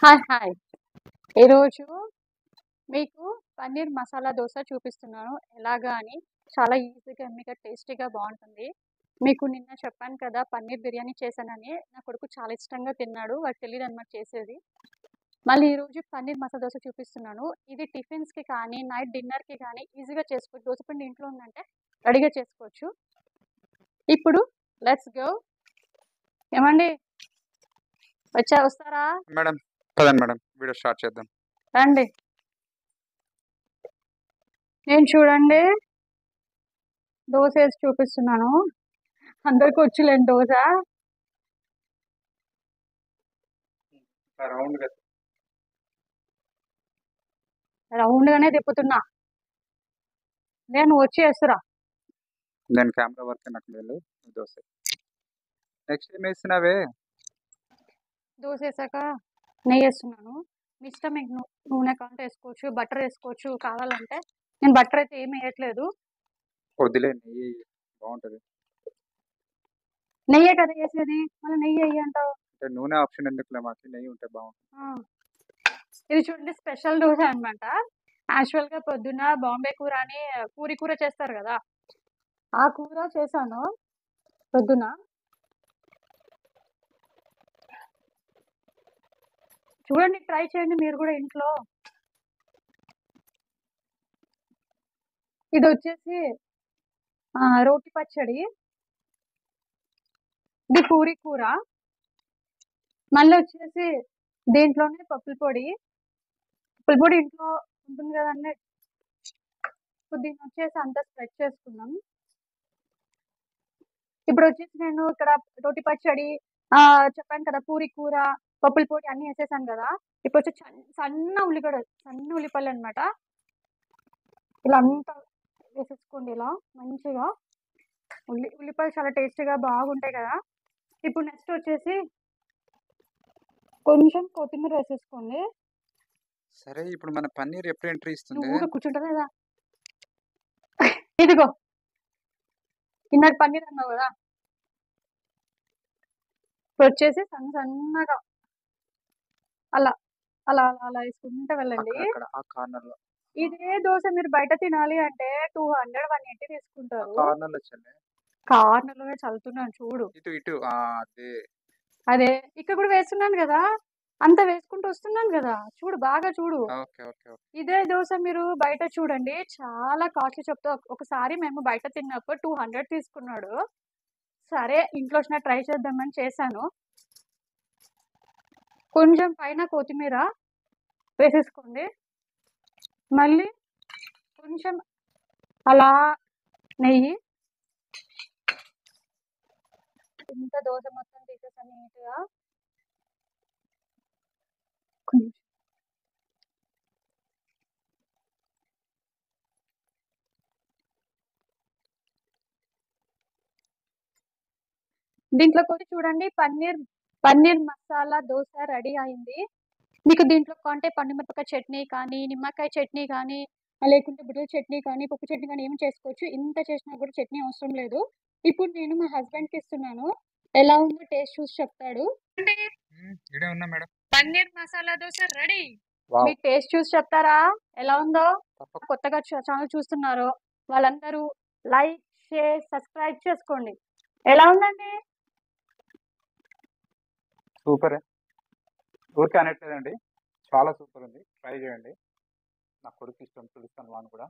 Hi hi ఈరోజు మీకు పన్నీర్ మసాలా దోశ చూపిస్తున్నాను ఎలాగా అని. చాలా ఈజీగా ఎమ్మిగా టేస్టీగా బాగుంటుంది. మీకు నిన్న చెప్పాను కదా పన్నీర్ బిర్యానీ చేశానని. నా కొడుకు చాలా ఇష్టంగా తిన్నాడు. వాడికి తెలియదు అనమాట చేసేది. మళ్ళీ ఈరోజు పన్నీర్ మసాలా దోశ చూపిస్తున్నాను. ఇది టిఫిన్స్కి కానీ నైట్ డిన్నర్కి కానీ ఈజీగా చేసుకోవచ్చు. దోశ పిండి ఇంట్లో ఉందంటే రెడీగా చేసుకోవచ్చు. ఇప్పుడు లెట్స్ గో. ఏమండి వస్తారా? మేడం పదండి మేడం, వీడియో స్టార్ట్ చేద్దాం. రండి. నేను చూడండి దోశ వేసి చూపిస్తున్నాను. అందరికి వచ్చులేండి దోశ. రౌండ్ గానే తిప్పుతున్నా. నేను వచ్చి వేస్తురా. నేను కెమెరా వర్క్ నాకు లేదు. దోశ నెక్స్ట్ ఏం వేసినావే? దోశ వేసాక నెయ్యి వేస్తున్నాను. మీ ఇష్టం, మీకు నూనె కావాలంటే వేసుకోవచ్చు, బటర్ వేసుకోవచ్చు. కావాలంటే నేను బటర్ అయితే ఏమి వేయట్లేదు. వద్దులే, నెయ్యి బాగుంటది. నెయ్యే కదా వేసేది, మళ్ళీ నెయ్యి వేయి అంటావు. అంటే నూనె ఆప్షన్ ఎందుకులే, మాకు నెయ్యి ఉంటే బాగుంటుంది. ఇది చూడండి స్పెషల్ దోశ అనమాట. యాక్చువల్ గా పొద్దున్న బాంబే కూర అని పూరి కూర చేస్తారు కదా, ఆ కూర చేశాను పొద్దున. చూడండి, ట్రై చేయండి మీరు కూడా ఇంట్లో. ఇది వచ్చేసి రోటి పచ్చడి, ఇది పూరి కూర. మళ్ళీ వచ్చేసి దీంట్లోనే పప్పుల పొడి. పప్పుల పొడి ఇంట్లో ఉంటుంది కదండి. దీన్ని వచ్చేసి అంతా స్ప్రెడ్ చేసుకున్నాం. ఇప్పుడు వచ్చేసి నేను ఇక్కడ రోటి పచ్చడి చెప్పాను కదా, పూరి కూర, పప్పుల పొడి అన్ని వేసేసాను కదా. ఇప్పుడు వచ్చి సన్న ఉల్లిపాయలు అనమాట. ఇలా అంతా వేసేసుకోండి ఇలా మంచిగా. ఉల్లిపాయలు చాలా టేస్టీగా బాగుంటాయి కదా. ఇప్పుడు నెక్స్ట్ వచ్చేసి కొంచెం కొత్తిమీర వేసేసుకోండి. సరే, ఇప్పుడు మన పన్నీర్ ఎప్పుడు ఎంట్రీ ఇస్తుంది? నువ్వు కూర్చుంటా కదా. ఇదిగో ఇందాక పన్నీర్ అన్నావు కదా, ఇప్పుడు వచ్చేసి సన్నగా అలా అలా అలా అలా వేసుకుంటూ వెళ్ళండి. ఆ కార్నర్ లో. ఇదే దోశ మీరు బయట తినాలి అంటే 200, 180 తీసుకుంటారు. కార్నర్ లో చల్లే. కార్నర్ లోనే చల్లుతున్నాను చూడు. ఇటు అదే అదే ఇక్కడ కూడా వేస్తున్నాను కదా, అంత వేసుకుంటూ వస్తున్నాను కదా. చూడు, బాగా చూడు. ఇదే దోశ మీరు బయట చూడండి, చాలా కాస్ట్లీ చెప్తా. ఒకసారి మేము బయట తిన్నప్పుడు 200 తీసుకున్నాడు. సరే ఇంట్లో వచ్చిన ట్రై చేద్దామని చేశాను. కొంచెం పైన కొత్తిమీర వేసేసుకోండి. మళ్ళీ కొంచెం అలా నెయ్యి. ఇంత దోశ మొత్తం తీసేసాను నీట్గా. దీంట్లో కూడా చూడండి పన్నీర్ మసాలా దోశ రెడీ అయింది. మీకు దీంట్లో అంటే పండుమిరపకాయ చట్నీ కానీ, నిమ్మకాయ చట్నీ కానీ, లేకుంటే బుడ్డల చట్నీ కానీ, పప్పు చట్నీ కానీ ఏమి చేసుకోవచ్చు. ఇంత చేసినా కూడా చట్నీ అవసరం లేదు. ఇప్పుడు నేను మా హస్బెండ్కి ఇస్తున్నాను. ఎలా ఉందో టేస్ట్ చూసి చెప్తాడు. పన్నీర్ మసాలా దోశ రెడీ. మీ టేస్ట్ చూసి చెప్తారా ఎలా ఉందో? కొత్తగా ఛానల్ చూస్తున్నారు వాళ్ళందరూ లైక్, షేర్, సబ్స్క్రైబ్ చేసుకోండి. ఎలా ఉందండి? సూపర్. ఊరికే అనట్లేదండి, చాలా సూపర్ ఉంది. ట్రై చేయండి. నా కొడుకు ఇష్టం, పిలుస్తాను వాడిని కూడా.